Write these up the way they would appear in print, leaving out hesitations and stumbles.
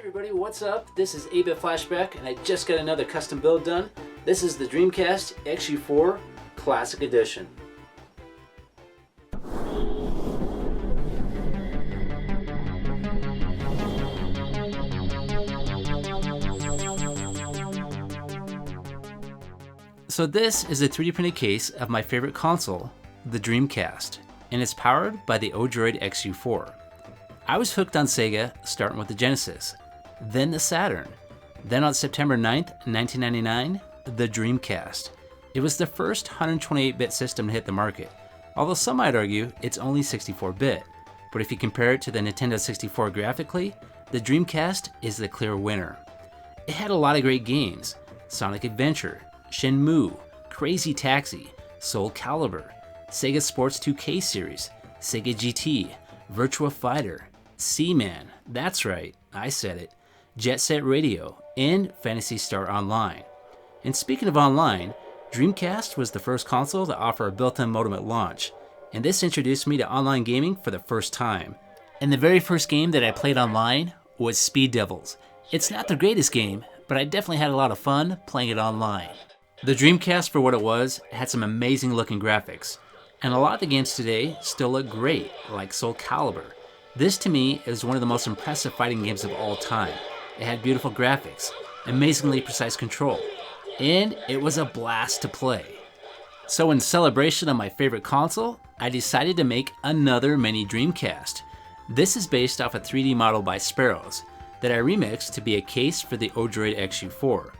everybody, what's up? This is 8-Bit Flashback, and I just got another custom build done. This is the Dreamcast Xu4 Classic Edition. So this is a 3D printed case of my favorite console, the Dreamcast, and it's powered by the Odroid Xu4. I was hooked on Sega, starting with the Genesis, then the Saturn, then on September 9th, 1999, the Dreamcast. It was the first 128-bit system to hit the market, although some might argue it's only 64-bit. But if you compare it to the Nintendo 64 graphically, the Dreamcast is the clear winner. It had a lot of great games: Sonic Adventure, Shenmue, Crazy Taxi, Soul Calibur, Sega Sports 2K series, Sega GT, Virtua Fighter, Seaman, that's right, I said it, Jet Set Radio, and Phantasy Star Online. And speaking of online, Dreamcast was the first console to offer a built-in modem at launch, and this introduced me to online gaming for the first time. And the very first game that I played online was Speed Devils. It's not the greatest game, but I definitely had a lot of fun playing it online. The Dreamcast, for what it was, had some amazing looking graphics, and a lot of the games today still look great, like Soul Calibur. This to me is one of the most impressive fighting games of all time. It had beautiful graphics, amazingly precise control, and it was a blast to play. So in celebration of my favorite console, I decided to make another Mini Dreamcast. This is based off a 3D model by Sparrows that I remixed to be a case for the Odroid Xu4.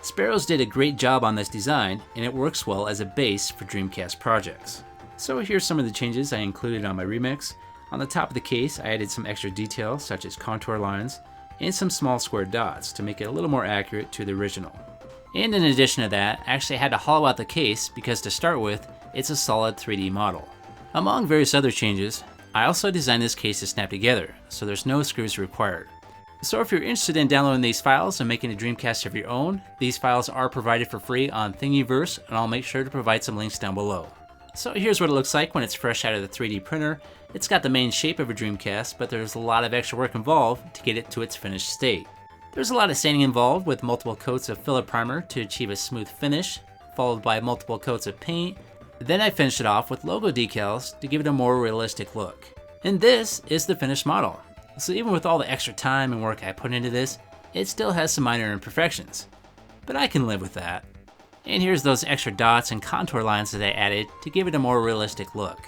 Sparrows did a great job on this design, and it works well as a base for Dreamcast projects. So here's some of the changes I included on my remix. On the top of the case, I added some extra details such as contour lines and some small square dots to make it a little more accurate to the original. And in addition to that, I actually had to hollow out the case because to start with, it's a solid 3D model. Among various other changes, I also designed this case to snap together, so there's no screws required. So if you're interested in downloading these files and making a Dreamcast of your own, these files are provided for free on Thingiverse, and I'll make sure to provide some links down below. So here's what it looks like when it's fresh out of the 3D printer. It's got the main shape of a Dreamcast, but there's a lot of extra work involved to get it to its finished state. There's a lot of sanding involved with multiple coats of filler primer to achieve a smooth finish, followed by multiple coats of paint. Then I finished it off with logo decals to give it a more realistic look. And this is the finished model. So even with all the extra time and work I put into this, it still has some minor imperfections. But I can live with that. And here's those extra dots and contour lines that I added to give it a more realistic look.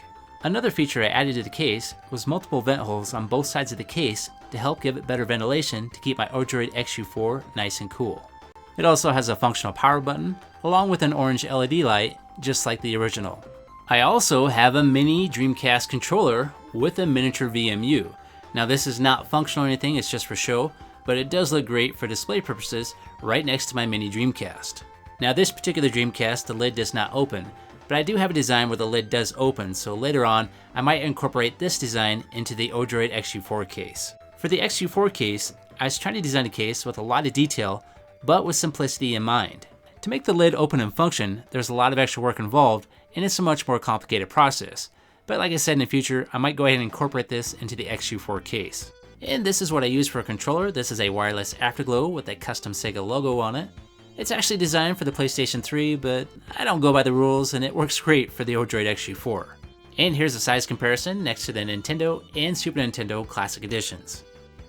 Another feature I added to the case was multiple vent holes on both sides of the case to help give it better ventilation to keep my Odroid Xu4 nice and cool. It also has a functional power button, along with an orange LED light, just like the original. I also have a mini Dreamcast controller with a miniature VMU. Now this is not functional or anything, it's just for show, but it does look great for display purposes right next to my mini Dreamcast. Now this particular Dreamcast, the lid does not open, but I do have a design where the lid does open, so later on I might incorporate this design into the Odroid Xu4 case. For the Xu4 case, I was trying to design a case with a lot of detail, but with simplicity in mind. To make the lid open and function, there's a lot of extra work involved, and it's a much more complicated process. But like I said, in the future, I might go ahead and incorporate this into the Xu4 case. And this is what I use for a controller. This is a wireless Afterglow with a custom Sega logo on it. It's actually designed for the PlayStation 3, but I don't go by the rules, and it works great for the Odroid Xu4. And here's a size comparison next to the Nintendo and Super Nintendo Classic Editions.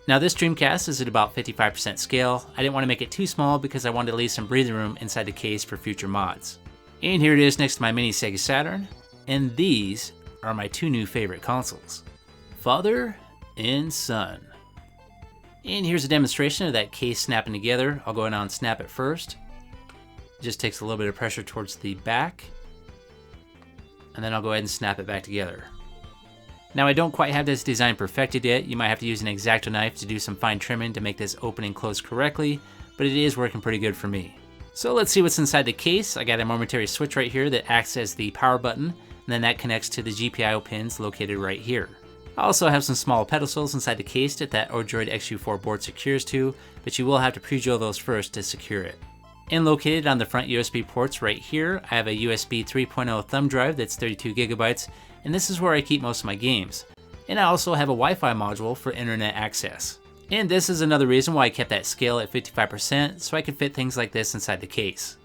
Now this Dreamcast is at about 55% scale. I didn't want to make it too small because I wanted to leave some breathing room inside the case for future mods. And here it is next to my mini Sega Saturn, and these are my two new favorite consoles, father and son. And here's a demonstration of that case snapping together. I'll go ahead and snap it first. It just takes a little bit of pressure towards the back, and then I'll go ahead and snap it back together. Now I don't quite have this design perfected yet. You might have to use an X-Acto knife to do some fine trimming to make this open and close correctly, but it is working pretty good for me. So let's see what's inside the case. I got a momentary switch right here that acts as the power button, and then that connects to the GPIO pins located right here. I also have some small pedestals inside the case that Odroid Xu4 board secures to, but you will have to pre-drill those first to secure it. And located on the front USB ports right here, I have a USB 3.0 thumb drive that's 32 gigabytes, and this is where I keep most of my games. And I also have a Wi-Fi module for internet access. And this is another reason why I kept that scale at 55%, so I could fit things like this inside the case.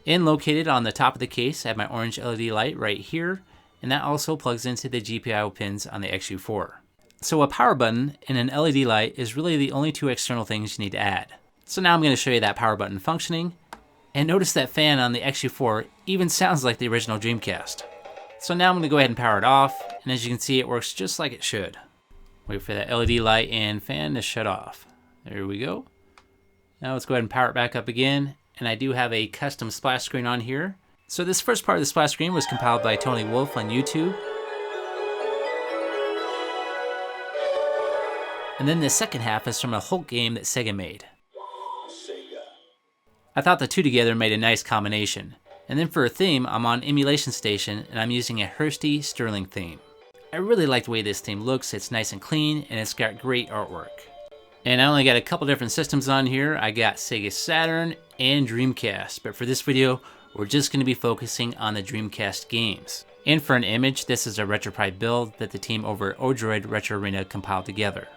And located on the top of the case, I have my orange LED light right here, and that also plugs into the GPIO pins on the Xu4. So a power button and an LED light is really the only two external things you need to add. So now I'm going to show you that power button functioning, and notice that fan on the Xu4 even sounds like the original Dreamcast. So now I'm going to go ahead and power it off, and as you can see it works just like it should. Wait for that LED light and fan to shut off. There we go. Now let's go ahead and power it back up again, and I do have a custom splash screen on here. So this first part of the splash screen was compiled by Tony Wolf on YouTube. And then the second half is from a Hulk game that Sega made. I thought the two together made a nice combination. And then for a theme, I'm on Emulation Station and I'm using a Hursty Sterling theme. I really like the way this theme looks. It's nice and clean and it's got great artwork. And I only got a couple different systems on here. I got Sega Saturn and Dreamcast, but for this video, we're just going to be focusing on the Dreamcast games. And for an image, this is a RetroPie build that the team over at Odroid Retro Arena compiled together.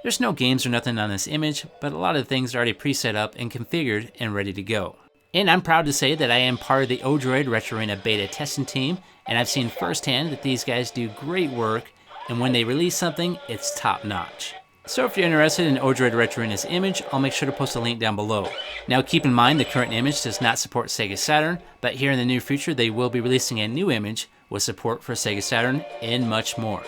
There's no games or nothing on this image, but a lot of things are already preset up and configured and ready to go. And I'm proud to say that I am part of the Odroid Retro Arena beta testing team, and I've seen firsthand that these guys do great work, and when they release something, it's top notch. So if you're interested in Odroid Retro Arena's image, I'll make sure to post a link down below. Now keep in mind the current image does not support Sega Saturn, but here in the near future they will be releasing a new image with support for Sega Saturn and much more.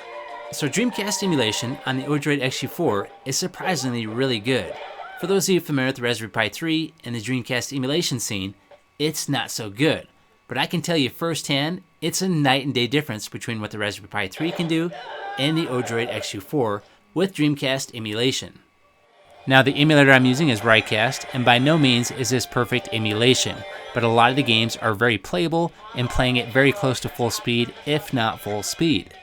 So Dreamcast emulation on the Odroid Xu4 is surprisingly really good. For those of you familiar with the Raspberry Pi 3 and the Dreamcast emulation scene, it's not so good. But I can tell you firsthand, it's a night and day difference between what the Raspberry Pi 3 can do and the Odroid Xu4 with Dreamcast emulation. Now the emulator I'm using is Rycast, and by no means is this perfect emulation, but a lot of the games are very playable and playing it very close to full speed, if not full speed.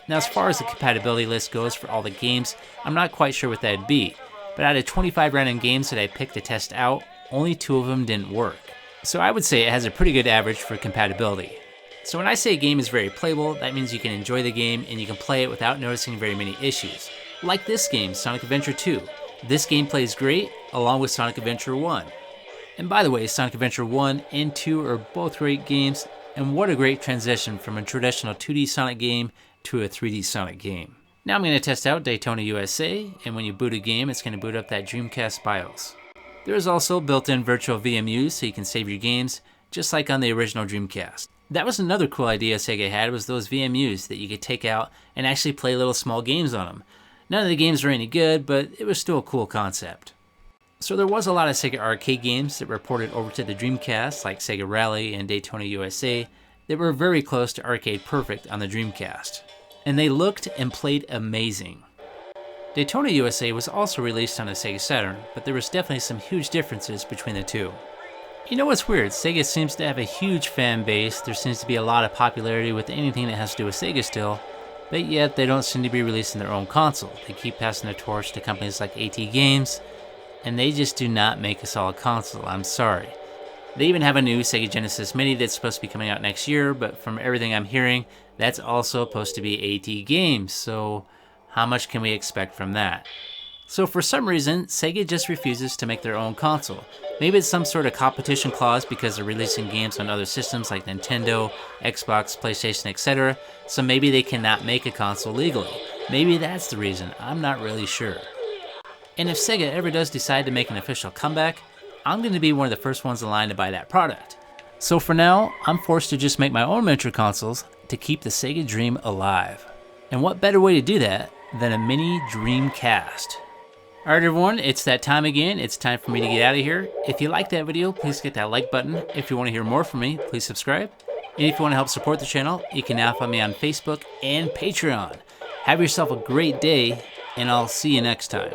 Now as far as the compatibility list goes for all the games, I'm not quite sure what that'd be, but out of 25 random games that I picked to test out, only 2 of them didn't work. So I would say it has a pretty good average for compatibility. So when I say a game is very playable, that means you can enjoy the game and you can play it without noticing very many issues. Like this game, Sonic Adventure 2. This game plays great, along with Sonic Adventure 1. And by the way, Sonic Adventure 1 and 2 are both great games, and what a great transition from a traditional 2D Sonic game to a 3D Sonic game. Now I'm going to test out Daytona USA, and when you boot a game, it's going to boot up that Dreamcast BIOS. There is also built-in virtual VMUs so you can save your games, just like on the original Dreamcast. That was another cool idea Sega had, was those VMUs that you could take out and actually play little small games on them. None of the games were any good, but it was still a cool concept. So there was a lot of Sega arcade games that were ported over to the Dreamcast, like Sega Rally and Daytona USA, that were very close to arcade perfect on the Dreamcast. And they looked and played amazing. Daytona USA was also released on the Sega Saturn, but there was definitely some huge differences between the two. You know what's weird? Sega seems to have a huge fan base. There seems to be a lot of popularity with anything that has to do with Sega still, but yet they don't seem to be releasing their own console. They keep passing the torch to companies like AT Games, and they just do not make a solid console. I'm sorry. They even have a new Sega Genesis Mini that's supposed to be coming out next year, but from everything I'm hearing, that's also supposed to be AT Games, so how much can we expect from that? So for some reason, Sega just refuses to make their own console. Maybe it's some sort of competition clause because they're releasing games on other systems like Nintendo, Xbox, PlayStation, etc. So maybe they cannot make a console legally. Maybe that's the reason, I'm not really sure. And if Sega ever does decide to make an official comeback, I'm going to be one of the first ones in line to buy that product. So for now, I'm forced to just make my own miniature consoles to keep the Sega dream alive. And what better way to do that than a Mini Dreamcast? Alright everyone, it's that time again. It's time for me to get out of here. If you liked that video, please hit that like button. If you want to hear more from me, please subscribe. And if you want to help support the channel, you can now find me on Facebook and Patreon. Have yourself a great day, and I'll see you next time.